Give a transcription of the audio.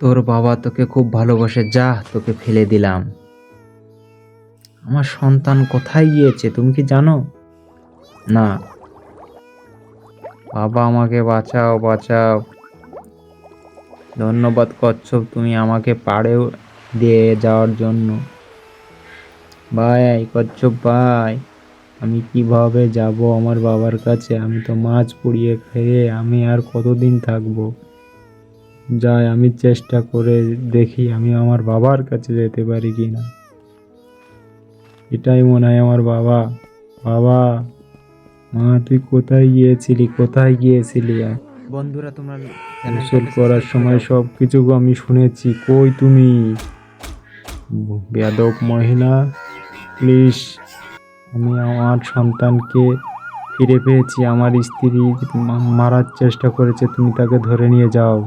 তোর বাবা তোকে খুব ভালোবাসে, যা তোকে ফেলে দিলাম। আমার সন্তান কোথায় গিয়েছে তুমি কি জানো? না, বাবা আমাকে বাঁচাও বাঁচাও। ধন্যবাদ কচ্ছপ, তুমি আমাকে পাড়ে দিয়ে যাওয়ার জন্য। ভাই কচ্ছপ ভাই, আমি কিভাবে যাব আমার বাবার কাছে? আমি তো মাছ পুড়িয়ে খেয়ে আমি আর কতদিন থাকবো? যাই, আমি চেষ্টা করে দেখি আমি আমার বাবার কাছে যেতে পারি কিনা। এটাই মনে হয় আমার বাবা। বাবা, মা তুই কোথায় গিয়েছিলি, কোথায় গিয়েছিলি? বন্ধুরা তোমরা গোসল করার সময় সব কিছু আমি শুনেছি, কই তুমি বেয়াদব মহিলা? প্লিজ, আমি আমার সন্তানকে ফিরে পেয়েছি। আমার স্ত্রী মারার চেষ্টা করেছে, তুমি তাকে ধরে নিয়ে যাও।